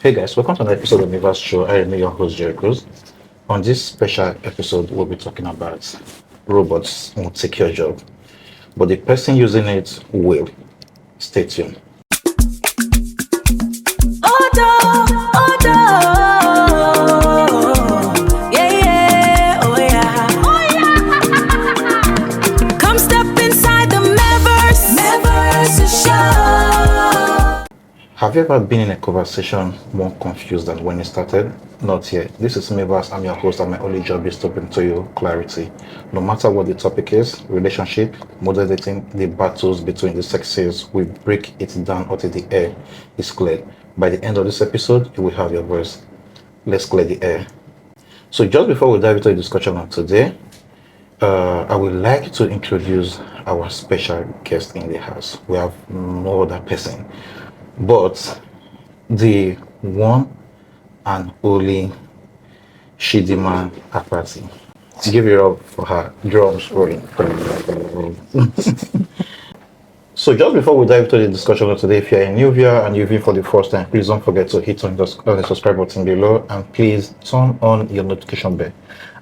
Hey guys, welcome to another episode of Meverse Show. I am your host, Jericho. On this special episode, we'll be talking about robots won't take your job, but the person using it will. Stay tuned. Come step inside the Meverse Show. Have you ever been in a conversation more confused than when it started? Not yet. This is Meverse. I'm your host, and my only job is to bring to you clarity. No matter what the topic is, relationship, modern dating, the battles between the sexes, we break it down until the air is cleared. By the end of this episode, you will have your voice. Let's clear the air. So just before we dive into the discussion of today, I would like to introduce our special guest in the house. We have no other person but the one and only Chidinma Akpati. Give it up for her. Drums rolling. So just before we dive into the discussion of today, if you're a new viewer and you're viewing for the first time, please don't forget to hit on the subscribe button below, and please turn on your notification bell.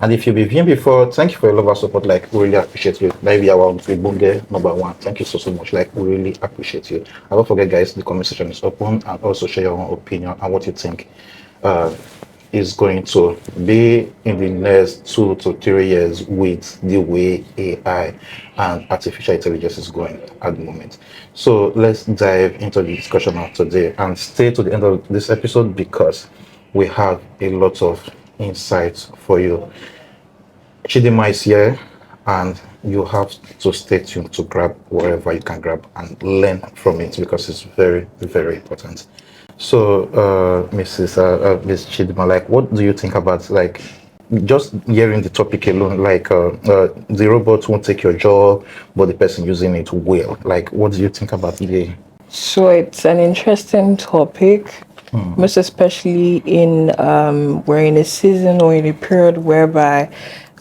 And if you've been viewing before, thank you for your love and support. Like, we really appreciate you. Maybe our Bunge number one. Thank you so much. Like, we really appreciate you. And don't forget, guys, the comment section is open, and also share your own opinion and what you think is going to be in the next 2 to 3 years with the way AI and artificial intelligence is going at the moment. So let's dive into the discussion of today and stay to the end of this episode because we have a lot of insights for you. Chidinma is here, and you have to stay tuned to grab wherever you can grab and learn from it because it's very, very important. So, Miss Chidinma, like, what do you think about, like, just hearing the topic alone, like, the robot won't take your job, but the person using it will? Like, what do you think about the... So it's an interesting topic, most especially in we're in a season or in a period whereby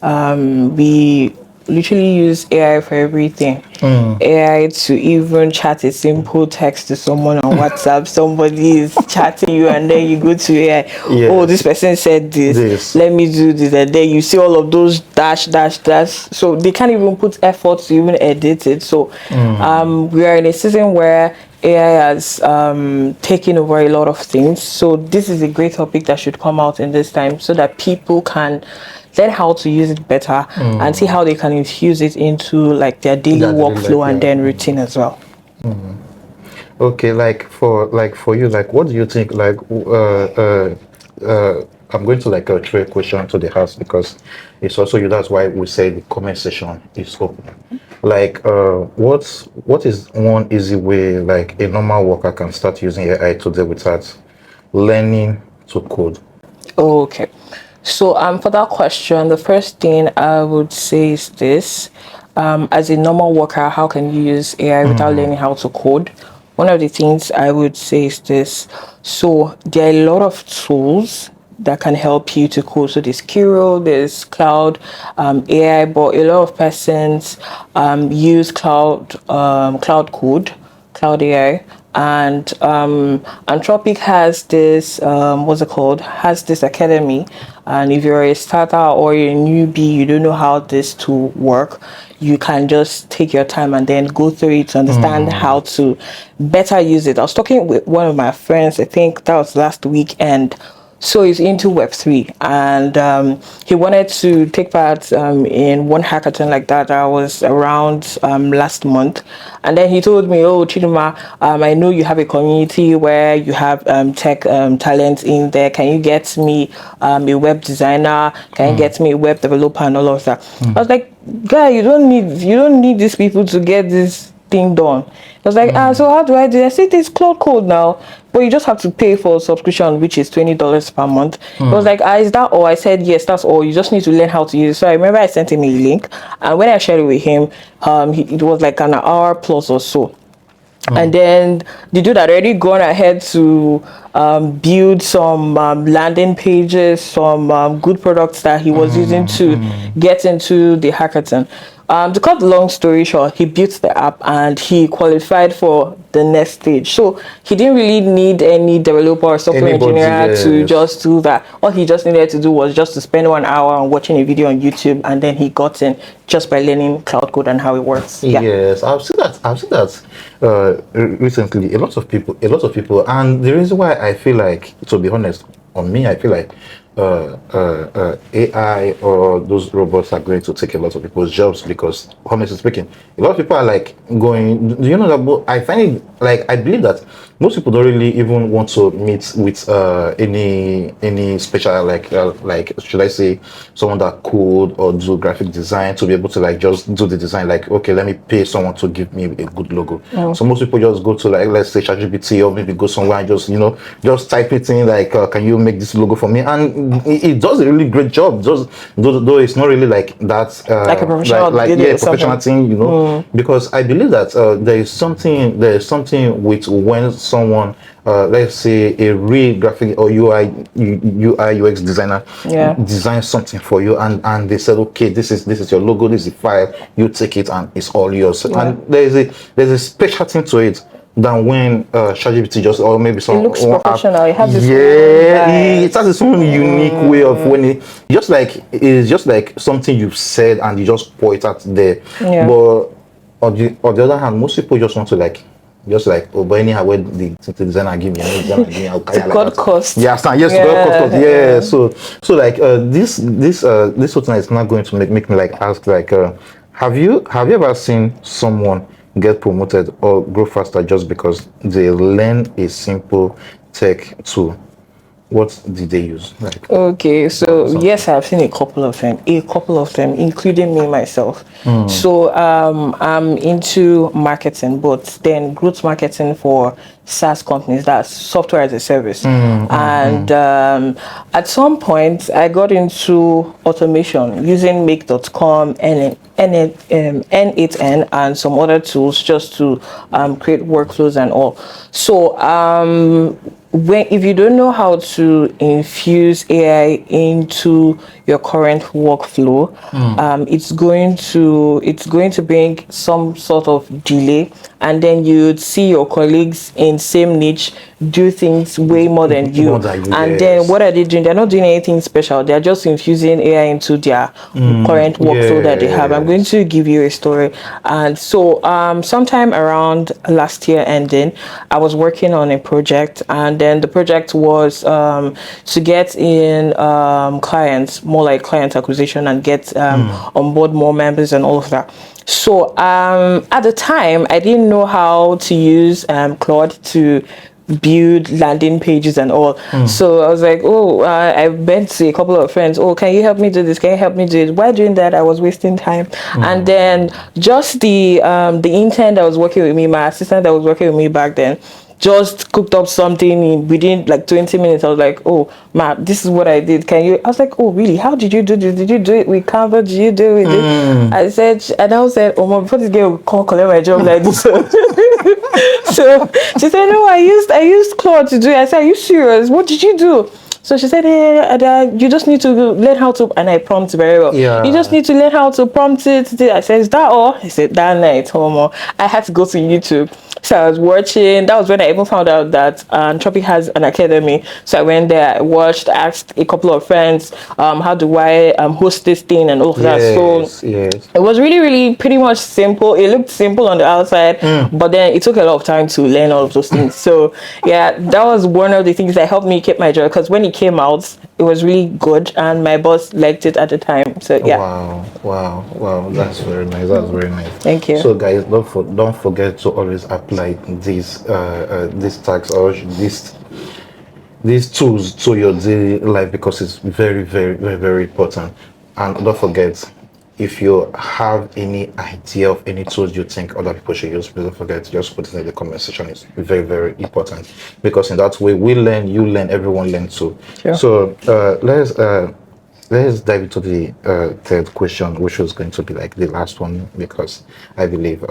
we literally use AI for everything. AI to even chat a simple text to someone on WhatsApp. Somebody is chatting you, and then you go to AI. Yes. Oh, this person said this. Let me do this, and then you see all of those dash. So they can't even put effort to even edit it. So we are in a season where AI has taken over a lot of things. So this is a great topic that should come out in this time so that people can learn how to use it better and see how they can infuse it into like their daily workflow and then routine as well. Okay, like for you, like, what do you think? Like, I'm going to like throw a question to the house because it's also you. That's why we say the comment section is open. Like, what is one easy way like a normal worker can start using AI today without learning to code? Okay. So for that question, the first thing I would say is this. As a normal worker, how can you use AI without learning how to code? One of the things I would say is this. So there are a lot of tools that can help you to code. So there's Kiro, there's Cloud AI, but a lot of persons use Cloud Code, Cloud AI. And Anthropic has this has this academy, and if you're a starter or a newbie, you don't know how this tool work, you can just take your time and then go through it to understand how to better use it. I was talking with one of my friends, I think that was last week, and so he's into Web3, and he wanted to take part in one hackathon like that was around last month. And then he told me, oh, Chidinma, I know you have a community where you have tech talent in there. Can you get me a web designer? Can you get me a web developer and all of that? I was like, guy, you don't need these people to get this thing done. I was like, so how do I do it? I said, it's Cloud Code now, but you just have to pay for a subscription, which is $20 per month. I was like, is that all? I said, yes, that's all. You just need to learn how to use it. So I remember I sent him a link, and when I shared it with him, it was like an hour plus or so. And then the dude had already gone ahead to build some landing pages, some good products that he was using to get into the hackathon. To cut the long story short, he built the app and he qualified for the next stage. So he didn't really need any developer or software Anybody, engineer to yes. just do that. All he just needed to do was just to spend 1 hour on watching a video on YouTube, and then he got in just by learning cloud code and how it works. Yeah. Yes, I've seen that recently. A lot of people, and the reason why I feel like, to be honest, on me, I feel like AI or those robots are going to take a lot of people's jobs, because, honestly speaking, a lot of people are like going. Do you know that? But I find it like, I believe that most people don't really even want to meet with any special, like should I say, someone that code or do graphic design to be able to like just do the design. Like, okay, let me pay someone to give me a good logo. So most people just go to, like, let's say ChatGPT, or maybe go somewhere and just type it in, like, can you make this logo for me? And it does a really great job. Just though it's not really like that, Like a professional did it or professional something. thing, because I believe that there is something with when someone, let's say a real graphic or UI UX designer designs something for you, and they said, okay, this is your logo, this is the file, you take it and it's all yours. And there's a special thing to it than when ChatGPT just, or maybe some, It looks one professional. It has this it has its own unique way of when it's just like something you've said and you just pour it out there. Yeah. But on the other hand, most people just want to oh, but anyhow, when the designer give me, I'll carry it like God that. cost. Yeah, God cost. Yeah. So like this whole thing is not going to make me like ask, like, have you ever seen someone get promoted or grow faster just because they learn a simple tech tool? What did they use? Like, Okay, so yes, I've seen a couple of them, including me myself. So I'm into marketing, but then growth marketing for SaaS companies, that's software as a service. And at some point, I got into automation using make.com, N8N, and some other tools just to create workflows and all. So if you don't know how to infuse AI into your current workflow, it's going to bring some sort of delay, and then you'd see your colleagues in same niche do things way more than you. And then what are they doing? They're not doing anything special. They're just infusing AI into their current workflow that they have. I'm going to give you a story. And so sometime around last year ending, I was working on a project, and then the project was to get in clients, more like client acquisition, and get on board more members and all of that. So at the time, I didn't know how to use Claude to build landing pages and all. So I was like, I went to a couple of friends, can you help me do this, can you help me do it? While doing that, I was wasting time. And then just the intern that was working with me, my assistant that was working with me back then, just cooked up something within like 20 minutes. I was like, ma, this is what I did. I was like, really? How did you do this? Did you do it with Canva? Did you do it with this? I said, before this girl come collect my job like this. So she said, no, I used Claude to do it. I said, are you serious? What did you do? So she said, you just need to learn how to, and I prompt very well. Yeah. You just need to learn how to prompt it. I said, is that all? He said, that night, homo. I had to go to YouTube. So I was watching. That was when I even found out that Anthropic has an academy. So I went there, I watched, asked a couple of friends, how do I host this thing and all of that. So it was really, really pretty much simple. It looked simple on the outside, but then it took a lot of time to learn all of those things. So yeah, that was one of the things that helped me keep my job, because when it came out, it was really good, and my boss liked it at the time. So yeah. Wow, that's very nice. Thank you. So guys, don't forget to always apply these tags or these tools to your daily life, because it's very, very, very, very important. And don't forget, if you have any idea of any tools you think other people should use, please don't forget to just put it in the comment section. It's very, very important, because in that way we learn, you learn, everyone learns too. Sure. So let's dive into the third question, which was going to be like the last one, because I believe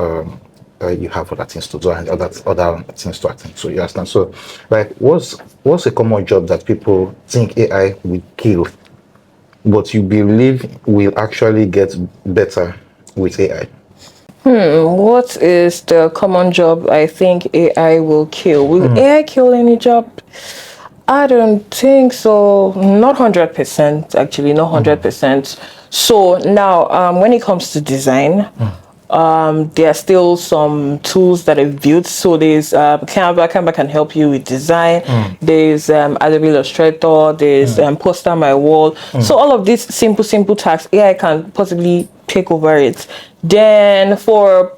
you have other things to do and other things to attend to. You understand? So, like, what's a common job that people think AI will kill, but you believe will actually get better with AI? What is the common job I think AI will kill? Will AI kill any job? I don't think so. Not 100%, actually, not 100%. So now, when it comes to design, there are still some tools that I've built. So there's Canva. Canva can help you with design. There's Adobe Illustrator. There's Poster My Wall. So all of these simple tasks, AI can possibly take over it. Then for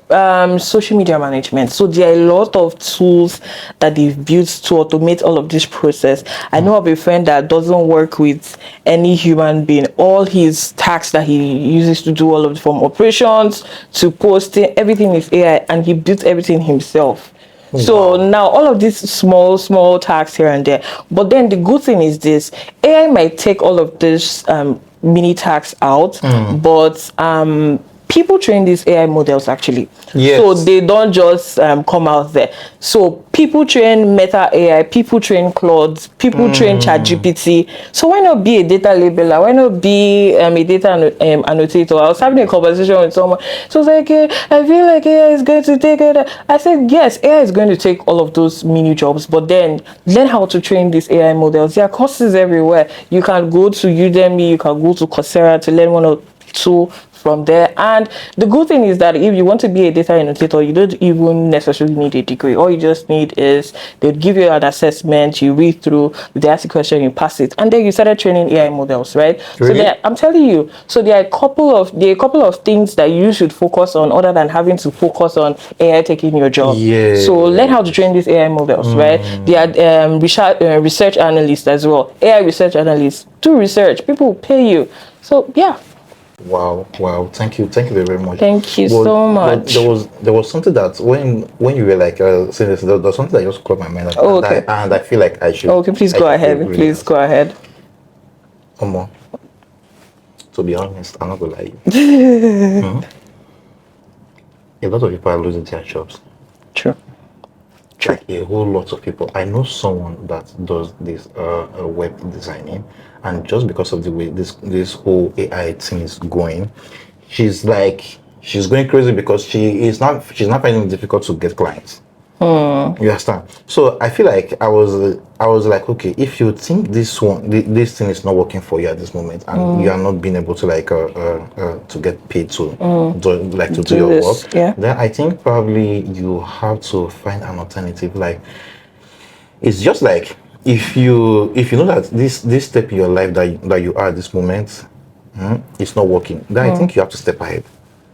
social media management, so there are a lot of tools that they've built to automate all of this process. I know of a friend that doesn't work with any human being. All his tasks that he uses to do all of from operations to posting, everything is AI, and he built everything himself. So now all of these small tasks here and there. But then the good thing is this: AI might take all of this mini tasks out, but people train these AI models actually. Yes. So they don't just come out there. So people train Meta AI, people train Claude, people train ChatGPT. So why not be a data labeler? Why not be a data annotator? I was having a conversation with someone. So it's like, I feel like AI is going to take it. I said, yes, AI is going to take all of those mini jobs, but then learn how to train these AI models. There are courses everywhere. You can go to Udemy, you can go to Coursera to learn one or two from there. And the good thing is that if you want to be a data annotator, you don't even necessarily need a degree. All you just need is they'll give you an assessment, you read through, they ask a question, you pass it, and then you started training AI models, right? Really? So I'm telling you, so there are a couple of things that you should focus on other than having to focus on AI taking your job. Yeah. So learn how to train these AI models, right? There are research analysts as well. AI research analysts do research. People will pay you. So yeah. Wow. Thank you very much. Thank you so much. There was something that when you were like saying this, there was something that just caught my mind. Okay. And I feel like I should. Okay, please go ahead. Please go ahead. To be honest, I'm not gonna lie. A lot of people are losing their jobs. True. Like a whole lot of people. I know someone that does this web designing, and just because of the way this whole AI thing is going, she's going crazy because she's not finding it difficult to get clients. You understand? So I feel like I was like, okay, if you think this thing is not working for you at this moment, and you are not being able to to get paid to do your this, work, yeah. then I think probably you have to find an alternative. Like, it's just like if you know that this step in your life that you are at this moment, it's not working, then I think you have to step ahead.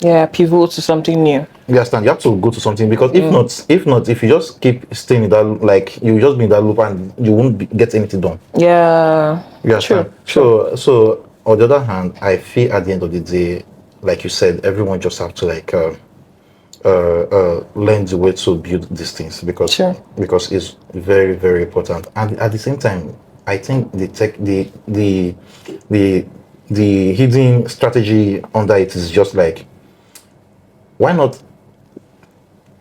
Yeah, pivot to something new. You understand? You have to go to something, because if you just keep staying in that, like, you just be in that loop and you won't get anything done. Yeah. You understand? True. So on the other hand, I feel at the end of the day, like you said, everyone just have to learn the way to build these things, because it's very, very important. And at the same time, I think the hidden strategy under it is just like, why not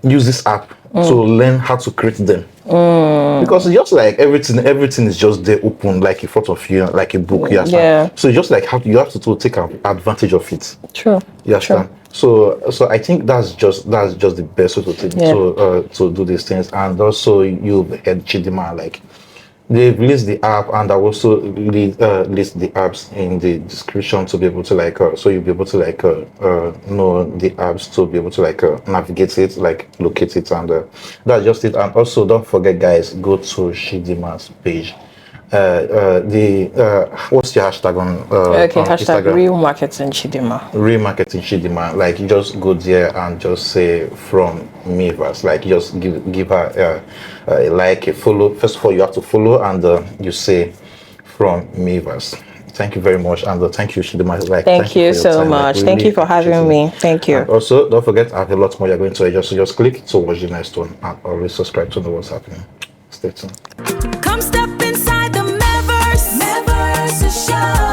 use this app to learn how to create them? Because it's just like everything is just there open, like in front of you, like a book. You understand? So it's just like you have to take advantage of it. True. You understand? So I think that's just the best way to do these things. And also, you've had Chidima, like, they've list the app, and I also list the apps in the description to be able to so you'll be able to know the apps to be able to navigate it, locate it, and that's just it. And also, don't forget, guys, go to Shidima's page. What's your hashtag on hashtag Instagram? real marketing Chidima. Real marketing Chidima. Like, you just go there and just say from Meverse. Like, you just give her a follow. First of all, you have to follow, and you say from Meverse. Thank you very much, and thank you, Chidima. Thank you so much. Really, thank you for having me. Thank you. And also, don't forget, I have a lot more you're going to enjoy. So just click to watch the next one, and always subscribe to know what's happening. Stay tuned. Come step inside the Meverse Show.